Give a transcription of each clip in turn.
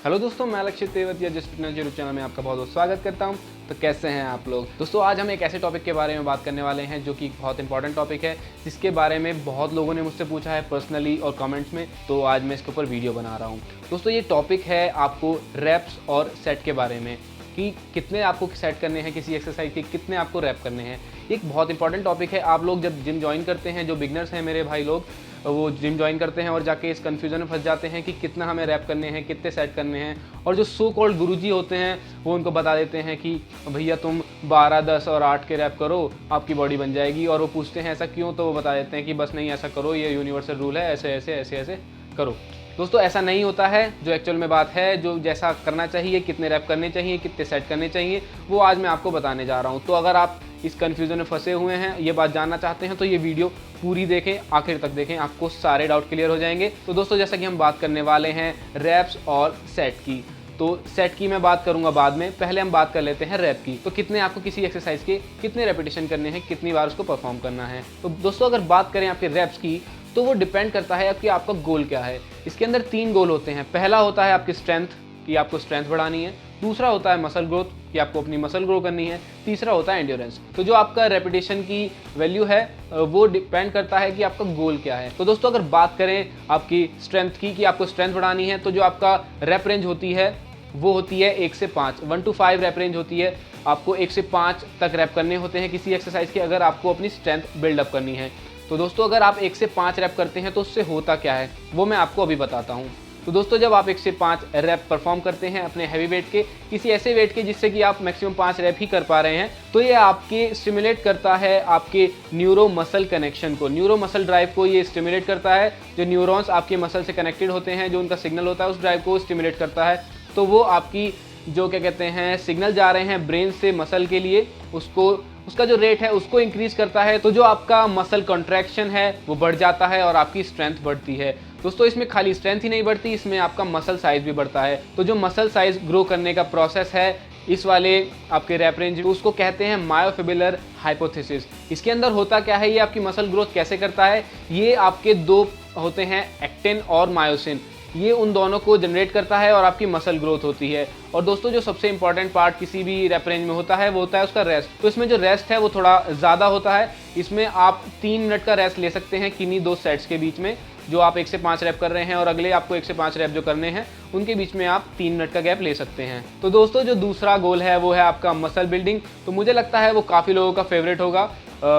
Hello दोस्तों, मैं लक्ष्य Tewatia just fitness YouTube channel में आपका बहुत बहुत स्वागत करता हूं। तो कैसे हैं आप लोग दोस्तों? आज हम एक ऐसे टॉपिक के बारे में बात करने वाले हैं जो कि बहुत इंपॉर्टेंट टॉपिक है, जिसके बारे में बहुत लोगों ने मुझसे पूछा है पर्सनली और कमेंट्स में। तो आज मैं इसके ऊपर वीडियो बना रहा हूं। दोस्तों ये टॉपिक है आपको रैप्स और सेट के बारे में, कि कितने आपको सेट करने हैं किसी एक्सरसाइज के, कितने आपको रैप करने हैं। एक बहुत इंपॉर्टेंट टॉपिक है। आप लोग जब जिम ज्वाइन करते हैं, जो बिगनर्स हैं मेरे भाई लोग, वो जिम ज्वाइन करते हैं और जाके इस कन्फ्यूजन में फंस जाते हैं कि कितना हमें रैप करने हैं, कितने सेट करने हैं। और जो सो कॉल्ड गुरुजी होते हैं वो उनको बता देते हैं कि भैया तुम 12, 10 और 8 के रैप करो, आपकी बॉडी बन जाएगी। और वो पूछते हैं ऐसा क्यों, तो वो बता देते हैं कि बस नहीं ऐसा करो, ये यूनिवर्सल रूल है, ऐसे ऐसे ऐसे ऐसे करो। दोस्तों ऐसा नहीं होता है। जो एक्चुअल में बात है, जो जैसा करना चाहिए, कितने रैप करने चाहिए, कितने सेट करने चाहिए, वो आज मैं आपको बताने जा रहा हूँ। तो अगर आप इस कन्फ्यूज़न में फंसे हुए हैं, ये बात जानना चाहते हैं, तो ये वीडियो पूरी देखें, आखिर तक देखें, आपको सारे डाउट क्लियर हो जाएंगे। तो दोस्तों जैसा कि हम बात करने वाले हैं रैप्स और सेट की, तो सेट की मैं बात करूंगा बाद में। पहले हम बात कर लेते हैं रैप की। तो कितने आपको किसी एक्सरसाइज के कितने रेपिटेशन करने हैं, कितनी बार उसको परफॉर्म करना है। तो दोस्तों अगर बात करें आपके रैप्स की, तो वो डिपेंड करता है कि आपका गोल क्या है। इसके अंदर 3 गोल होते हैं। पहला होता है आपकी स्ट्रेंथ, कि आपको स्ट्रेंथ बढ़ानी है। दूसरा होता है मसल ग्रोथ, कि आपको अपनी मसल ग्रो करनी है। तीसरा होता है एंड्योरेंस। तो जो आपका रेपिटेशन की वैल्यू है वो डिपेंड करता है कि आपका गोल क्या है। तो दोस्तों अगर बात करें आपकी स्ट्रेंथ की, कि आपको स्ट्रेंथ बढ़ानी है, तो जो आपका रैप रेंज होती है वो होती है 1 से 5, 1 to 5 रैप रेंज होती है। आपको 1 से 5 तक रैप करने होते हैं किसी एक्सरसाइज के, अगर आपको अपनी स्ट्रेंथ बिल्डअप करनी है। तो दोस्तों अगर आप 1 से 5 रैप करते हैं तो उससे होता क्या है वो मैं आपको अभी बताता हूँ। तो दोस्तों जब आप 1 से 5 रैप परफॉर्म करते हैं अपने हैवी वेट के, किसी ऐसे वेट के जिससे कि आप मैक्सिमम 5 रैप ही कर पा रहे हैं, तो ये आपके स्टिमुलेट करता है आपके न्यूरो मसल कनेक्शन को, न्यूरो मसल ड्राइव को ये स्टिमुलेट करता है। जो न्यूरॉन्स आपके मसल से कनेक्टेड होते हैं, जो उनका सिग्नल होता है, उस ड्राइव को स्टिमुलेट करता है। तो वो आपकी जो क्या कहते हैं सिग्नल जा रहे हैं ब्रेन से मसल के लिए, उसका जो रेट है उसको इंक्रीज करता है। तो जो आपका मसल कॉन्ट्रैक्शन है वो बढ़ जाता है और आपकी स्ट्रेंथ बढ़ती है। दोस्तों इसमें खाली स्ट्रेंथ ही नहीं बढ़ती, इसमें आपका मसल साइज भी बढ़ता है। तो जो मसल साइज ग्रो करने का प्रोसेस है इस वाले आपके रैप रेंज, उसको कहते हैं मायोफिबुलर हाइपोथेसिस। इसके अंदर होता क्या है, ये आपकी मसल ग्रोथ कैसे करता है, ये आपके 2 होते हैं, एक्टिन और मायोसिन, ये उन दोनों को जनरेट करता है और आपकी मसल ग्रोथ होती है। और दोस्तों जो सबसे इंपॉर्टेंट पार्ट किसी भी रैप रेंज में होता है वो होता है उसका रेस्ट। तो इसमें जो रेस्ट है वो थोड़ा ज़्यादा होता है। इसमें आप 3 मिनट का रेस्ट ले सकते हैं किन्हीं 2 सेट्स के बीच में। जो आप 1 से 5 रैप कर रहे हैं और अगले आपको 1 से 5 रैप जो करने हैं, उनके बीच में आप 3 मिनट का गैप ले सकते हैं। तो दोस्तों जो दूसरा गोल है वो है आपका मसल बिल्डिंग। तो मुझे लगता है वो काफ़ी लोगों का फेवरेट होगा,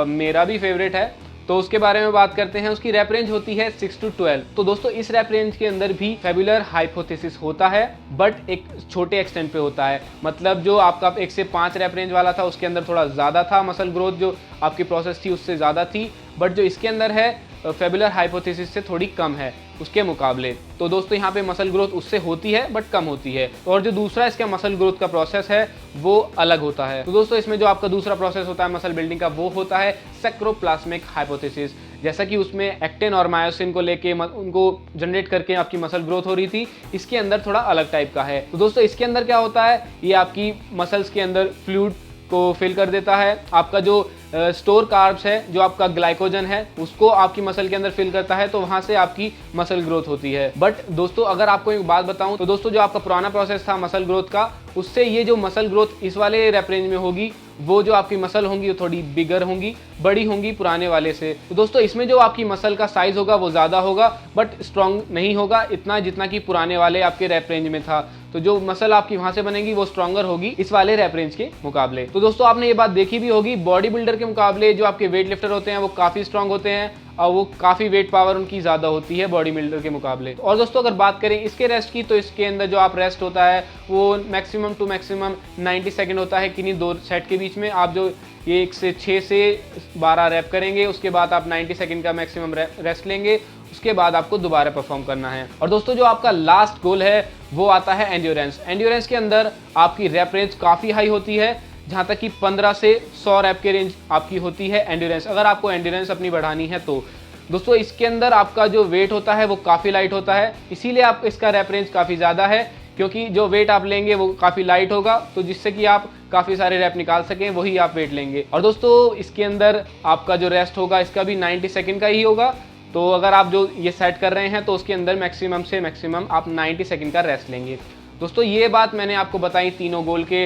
मेरा भी फेवरेट है। तो उसके बारे में बात करते हैं। उसकी रैप रेंज होती है 6 to 12। तो दोस्तों इस रैप रेंज के अंदर भी फेबुलर हाइपोथेसिस होता है, बट एक छोटे एक्सटेंट पे होता है। मतलब जो आपका 1 से 5 रैप रेंज वाला था उसके अंदर थोड़ा ज़्यादा था, मसल ग्रोथ जो आपकी प्रोसेस थी उससे ज़्यादा थी। बट जो इसके अंदर है फेबुलर हाइपोथेसिस से थोड़ी कम है उसके मुकाबले। तो दोस्तों यहाँ पे मसल ग्रोथ उससे होती है बट कम होती है। और जो दूसरा इसका मसल ग्रोथ का प्रोसेस है वो अलग होता है। तो दोस्तों इसमें जो आपका दूसरा प्रोसेस होता है मसल बिल्डिंग का, वो होता है सैक्रोप्लास्मिक हाइपोथेसिस। जैसा कि उसमें एक्टिन और मायोसिन को लेके उनको जनरेट करके आपकी मसल ग्रोथ हो रही थी, इसके अंदर थोड़ा अलग टाइप का है। तो दोस्तों इसके अंदर क्या होता है, ये आपकी मसल्स के अंदर फ्लूइड को फिल कर देता है। आपका जो स्टोर कार्ब्स है, जो आपका ग्लाइकोजन है, उसको आपकी मसल के अंदर फिल करता है। तो वहां से आपकी मसल ग्रोथ होती है। बट दोस्तों अगर आपको एक बात बताऊं, तो दोस्तों जो आपका पुराना प्रोसेस था मसल ग्रोथ का, उससे ये जो मसल ग्रोथ इस वाले रैप रेंज में होगी, वो जो आपकी मसल होंगी वो थोड़ी बिगर होंगी, बड़ी होंगी पुराने वाले से। तो दोस्तों इसमें जो आपकी मसल का साइज होगा वो ज़्यादा होगा, बट स्ट्रॉन्ग नहीं होगा इतना जितना कि पुराने वाले आपके रैप रेंज में था। तो जो मसल आपकी वहां से बनेगी वो स्ट्रॉन्गर होगी इस वाले रैप रेंज के मुकाबले। तो दोस्तों आपने ये बात देखी भी होगी, बॉडी बिल्डर के मुकाबले जो आपके वेट लिफ्टर होते हैं वो काफ़ी स्ट्रॉन्ग होते हैं और वो काफ़ी वेट पावर उनकी ज़्यादा होती है बॉडी बिल्डर के मुकाबले। और दोस्तों अगर बात करें इसके रेस्ट की, तो इसके अंदर जो आप रेस्ट होता है वो मैक्सिमम टू मैक्सिमम 90 सेकेंड होता है किन्हीं 2 सेट के बीच में। आप जो ये 1 से 6 से 12 रैप करेंगे, उसके बाद आप 90 सेकेंड का मैक्सिमम रेस्ट लेंगे, उसके बाद आपको दोबारा परफॉर्म करना है। और दोस्तों जो आपका लास्ट गोल है वो आता है एंड्योरेंस। एंड्योरेंस के अंदर आपकी रैप रेंज काफ़ी हाई होती है, जहाँ तक कि 15 से 100 रैप के रेंज आपकी होती है एंड्योरेंस, अगर आपको एंड्योरेंस अपनी बढ़ानी है तो। दोस्तों इसके अंदर आपका जो वेट होता है वो काफ़ी लाइट होता है, इसीलिए आप इसका रैप रेंज काफ़ी ज़्यादा है, क्योंकि जो वेट आप लेंगे वो काफ़ी लाइट होगा, तो जिससे कि आप काफ़ी सारे रैप निकाल सकें वही आप वेट लेंगे। और दोस्तों इसके अंदर आपका जो रेस्ट होगा इसका भी 90 सेकेंड का ही होगा। तो अगर आप जो ये सेट कर रहे हैं तो उसके अंदर मैक्सिमम से मैक्सिमम आप 90 सेकंड का रेस्ट लेंगे। दोस्तों ये बात मैंने आपको बताई तीनों गोल के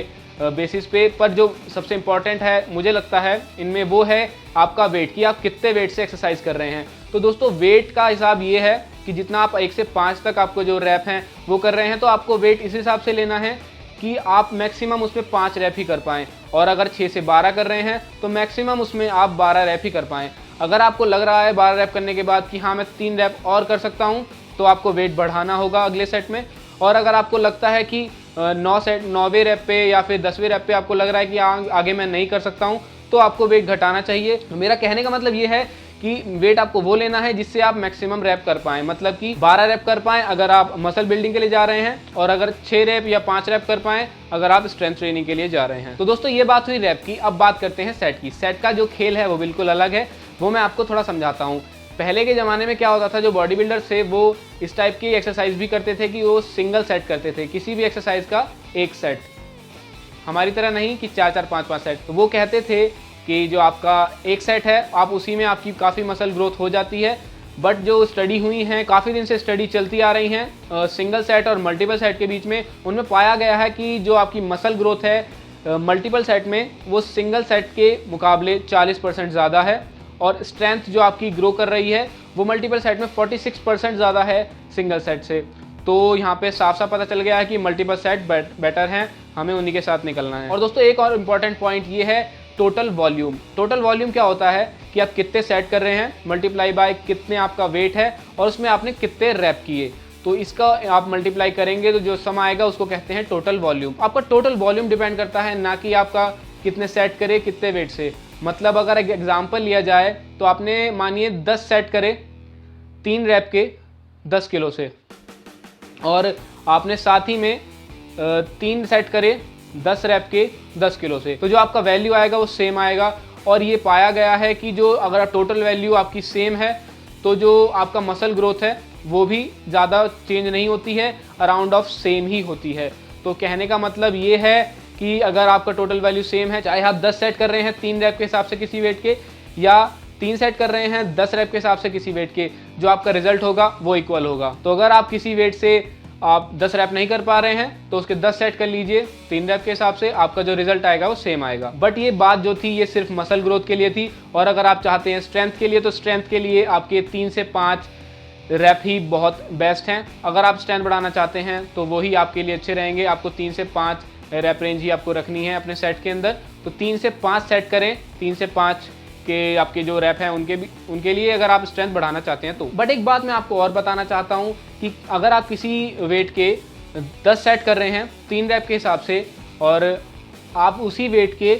बेसिस पे, पर जो सबसे इंपॉर्टेंट है मुझे लगता है इनमें वो है आपका वेट, कि आप कितने वेट से एक्सरसाइज कर रहे हैं। तो दोस्तों वेट का हिसाब ये है कि जितना आप 1 से 5 तक आपको जो रैप हैं वो कर रहे हैं, तो आपको वेट इस हिसाब से लेना है कि आप मैक्सिमम उसमें 5 रैप ही कर पाएँ। और अगर 6 से 12 कर रहे हैं तो मैक्सिमम उसमें आप 12 रैप ही कर पाएँ। अगर आपको लग रहा है 12 रैप करने के बाद कि हाँ मैं 3 रैप और कर सकता हूँ, तो आपको वेट बढ़ाना होगा अगले सेट में। और अगर आपको लगता है कि 9वें रैप पे या फिर 10वें रैप पे आपको लग रहा है कि आगे मैं नहीं कर सकता हूँ, तो आपको वेट घटाना चाहिए। मेरा कहने का मतलब ये है कि वेट आपको वो लेना है जिससे आप मैक्सिमम रैप कर पाएँ, मतलब कि 12 रैप कर पाएँ अगर आप मसल बिल्डिंग के लिए जा रहे हैं, और अगर 6 रैप या 5 रैप कर पाएँ अगर आप स्ट्रेंथ ट्रेनिंग के लिए जा रहे हैं। तो दोस्तों ये बात हुई रैप की। अब बात करते हैं सेट की। सेट का जो खेल है वो बिल्कुल अलग है, वो मैं आपको थोड़ा समझाता हूँ। पहले के ज़माने में क्या होता था, जो बॉडी बिल्डर थे वो इस टाइप की एक्सरसाइज भी करते थे कि वो सिंगल सेट करते थे, किसी भी एक्सरसाइज का एक सेट, हमारी तरह नहीं कि 4-4 5-5 सेट। तो वो कहते थे कि जो आपका एक सेट है आप उसी में आपकी काफ़ी मसल ग्रोथ हो जाती है। बट जो स्टडी हुई हैं, काफ़ी दिन से स्टडी चलती आ रही हैं सिंगल सेट और मल्टीपल सेट के बीच में, उनमें पाया गया है कि जो आपकी मसल ग्रोथ है मल्टीपल सेट में वो सिंगल सेट के मुकाबले 40% ज़्यादा है, और स्ट्रेंथ जो आपकी ग्रो कर रही है वो मल्टीपल सेट में 46% ज़्यादा है सिंगल सेट से। तो यहाँ पे साफ साफ पता चल गया है कि मल्टीपल सेट बेटर हैं, हमें उन्हीं के साथ निकलना है। और दोस्तों एक और इम्पॉर्टेंट पॉइंट ये है टोटल वॉल्यूम। टोटल वॉल्यूम क्या होता है कि आप कितने सेट कर रहे हैं मल्टीप्लाई बाय कितने आपका वेट है और उसमें आपने कितने रैप किए, तो इसका आप मल्टीप्लाई करेंगे तो जो सम आएगा उसको कहते हैं टोटल वॉल्यूम। आपका टोटल वॉल्यूम डिपेंड करता है ना कि आपका कितने सेट करे कितने वेट से। मतलब अगर एक एग्जाम्पल लिया जाए तो आपने मानिए 10 सेट करे 3 रैप के 10 किलो से, और आपने साथ ही में 3 सेट करे 10 रैप के 10 किलो से, तो जो आपका वैल्यू आएगा वो सेम आएगा। और ये पाया गया है कि जो अगर टोटल वैल्यू आपकी सेम है तो जो आपका मसल ग्रोथ है वो भी ज़्यादा चेंज नहीं होती है, अराउंड ऑफ सेम ही होती है। तो कहने का मतलब ये है कि अगर आपका टोटल वैल्यू सेम है, चाहे आप 10 सेट कर रहे हैं 3 रैप के हिसाब से किसी वेट के, या 3 सेट कर रहे हैं 10 रैप के हिसाब से किसी वेट के, जो आपका रिजल्ट होगा वो इक्वल होगा। तो अगर आप किसी वेट से आप 10 रैप नहीं कर पा रहे हैं तो उसके 10 सेट कर लीजिए 3 रैप के हिसाब से, आपका जो रिजल्ट आएगा वो सेम आएगा। बट ये बात जो थी ये सिर्फ मसल ग्रोथ के लिए थी, और अगर आप चाहते हैं स्ट्रेंथ के लिए तो स्ट्रेंथ के लिए आपके 3 से 5 रैप ही बहुत बेस्ट हैं। अगर आप स्ट्रेंथ बढ़ाना चाहते हैं तो वही आपके लिए अच्छे रहेंगे। आपको 3 से 5 रैप रेंज ही आपको रखनी है अपने सेट के अंदर। तो 3 से 5 सेट करें, 3 से 5 के आपके जो रैप हैं उनके लिए अगर आप स्ट्रेंथ बढ़ाना चाहते हैं तो। बट एक बात मैं आपको और बताना चाहता हूं कि अगर आप किसी वेट के 10 सेट कर रहे हैं 3 रैप के हिसाब से, और आप उसी वेट के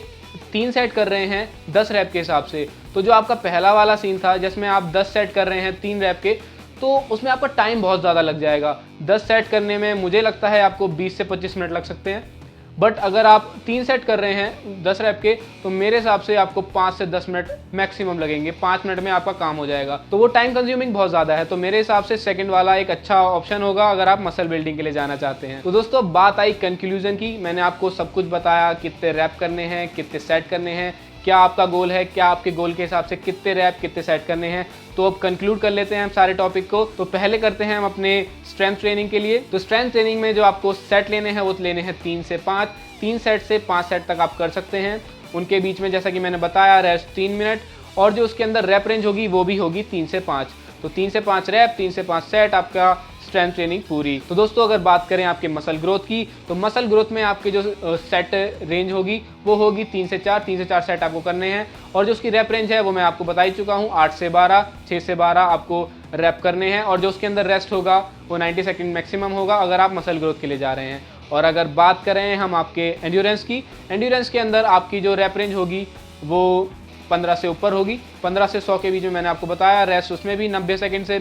3 सेट कर रहे हैं 10 रैप के हिसाब से, तो जो आपका पहला वाला सीन था जिसमें आप 10 सेट कर रहे हैं 3 रैप के, तो उसमें आपका टाइम बहुत ज़्यादा लग जाएगा। 10 सेट करने में मुझे लगता है आपको 20 से 25 मिनट लग सकते हैं। बट अगर आप 3 सेट कर रहे हैं 10 रैप के, तो मेरे हिसाब से आपको 5 से 10 मिनट मैक्सिमम लगेंगे, 5 मिनट में आपका काम हो जाएगा। तो वो टाइम कंज्यूमिंग बहुत ज़्यादा है, तो मेरे हिसाब से सेकंड वाला एक अच्छा ऑप्शन होगा अगर आप मसल बिल्डिंग के लिए जाना चाहते हैं। तो दोस्तों बात आई कंक्लूजन की, मैंने आपको सब कुछ बताया, कितने रैप करने हैं, कितने सेट करने हैं, क्या आपका गोल है, क्या आपके गोल के हिसाब से कितने रैप कितने सेट करने हैं। तो अब कंक्लूड कर लेते हैं हम सारे टॉपिक को। तो पहले करते हैं हम अपने स्ट्रेंथ ट्रेनिंग के लिए। तो स्ट्रेंथ ट्रेनिंग में जो आपको सेट लेने हैं वो लेने हैं 3 से 5, 3 सेट से 5 सेट तक आप कर सकते हैं। उनके बीच में जैसा कि मैंने बताया रेस्ट 3 मिनट, और जो उसके अंदर रैप रेंज होगी वो भी होगी 3 से 5। तो 3 से 5 रैप, 3 से 5 सेट, आपका स्ट्रेंथ ट्रेनिंग पूरी। तो दोस्तों अगर बात करें आपके मसल ग्रोथ की, तो मसल ग्रोथ में आपके जो सेट रेंज होगी वो होगी 3 से 4 सेट आपको करने हैं। और जो उसकी रैप रेंज है वो मैं आपको बता ही चुका हूँ, 8 से 12, 6 से 12 आपको रैप करने हैं। और जो उसके अंदर रेस्ट होगा वो 90 सेकेंड मैक्सिमम होगा अगर आप मसल ग्रोथ के लिए जा रहे हैं। और अगर बात करें हम आपके एंड्योरेंस की, एंड्योरेंस के अंदर आपकी जो रैप रेंज होगी वो 15 से ऊपर होगी, 15 से 100 के बीच में मैंने आपको बताया। रेस्ट उसमें भी 90 सेकेंड से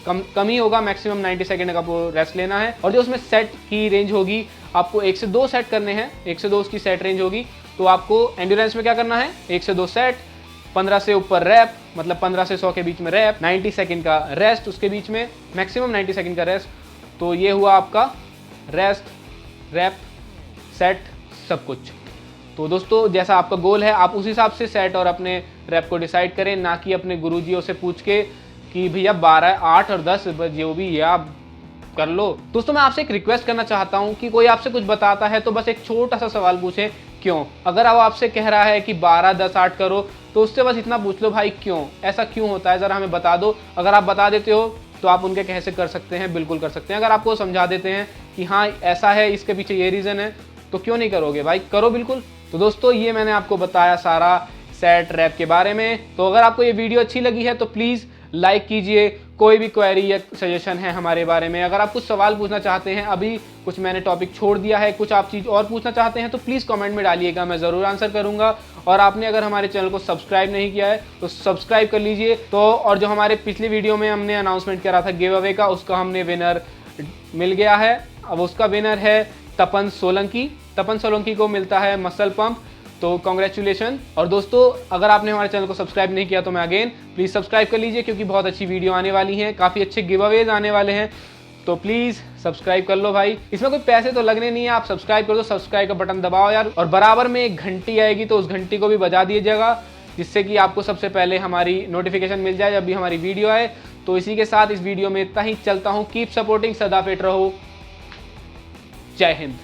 कम ही होगा, मैक्सिमम 90 सेकेंड का आपको रेस्ट लेना है। और जो उसमें सेट की रेंज होगी आपको 1 से 2 सेट करने हैं, 1 से 2 उसकी सेट रेंज होगी। तो आपको एंड्योरेंस में क्या करना है, 1 से 2 सेट, 15 से ऊपर रैप, मतलब 15 से 100 के बीच में रैप, 90 सेकेंड का रेस्ट उसके बीच में, मैक्सिमम 90 सेकेंड का रेस्ट। तो ये हुआ आपका रेस्ट, रैप, सेट, सब कुछ। तो दोस्तों जैसा आपका गोल है आप उस हिसाब से सेट और अपने रैप को डिसाइड करें, ना कि अपने गुरुजियों से पूछ के कि भैया 12, 8 और 10 जो भी, या कर लो। दोस्तों मैं आपसे एक रिक्वेस्ट करना चाहता हूं कि कोई आपसे कुछ बताता है तो बस एक छोटा सा सवाल पूछे, क्यों? अगर वो आपसे कह रहा है कि 12, 10, 8 करो तो उससे बस इतना पूछ लो, भाई क्यों, ऐसा क्यों होता है, जरा हमें बता दो। अगर आप बता देते हो तो आप उनके कहे से कर सकते हैं, बिल्कुल कर सकते हैं। अगर आपको समझा देते हैं कि हाँ ऐसा है, इसके पीछे ये रीज़न है, तो क्यों नहीं करोगे भाई, करो बिल्कुल। तो दोस्तों ये मैंने आपको बताया सारा सेट रैप के बारे में। तो अगर आपको ये वीडियो अच्छी लगी है तो प्लीज़ लाइक कीजिए। कोई भी क्वेरी या सजेशन है हमारे बारे में, अगर आप कुछ सवाल पूछना चाहते हैं, अभी कुछ मैंने टॉपिक छोड़ दिया है, कुछ आप चीज़ और पूछना चाहते हैं तो प्लीज़ कमेंट में डालिएगा, मैं ज़रूर आंसर करूंगा। और आपने अगर हमारे चैनल को सब्सक्राइब नहीं किया है तो सब्सक्राइब कर लीजिए। तो और जो हमारे पिछली वीडियो में हमने अनाउंसमेंट करा था गिव अवे का, उसका हमने विनर मिल गया है। अब उसका विनर है तपन सोलंकी। तपन सोलंकी को मिलता है मसल पंप, तो कॉन्ग्रेचुलेशन। और दोस्तों अगर आपने हमारे चैनल को सब्सक्राइब नहीं किया तो मैं अगेन प्लीज़ सब्सक्राइब कर लीजिए, क्योंकि बहुत अच्छी वीडियो आने वाली हैं, काफ़ी अच्छे गिव अवेज आने वाले हैं। तो प्लीज़ सब्सक्राइब कर लो भाई, इसमें कोई पैसे तो लगने नहीं है, आप सब्सक्राइब कर दो, सब्सक्राइब का बटन दबाओ यार। और बराबर में एक घंटी आएगी तो उस घंटी को भी बजा दीजिएगा, जिससे कि आपको सबसे पहले हमारी नोटिफिकेशन मिल जाए जब भी हमारी वीडियो आए। तो इसी के साथ इस वीडियो में इतना ही, चलता हूँ। कीप सपोर्टिंग, सदा फिट रहो। जय हिंद।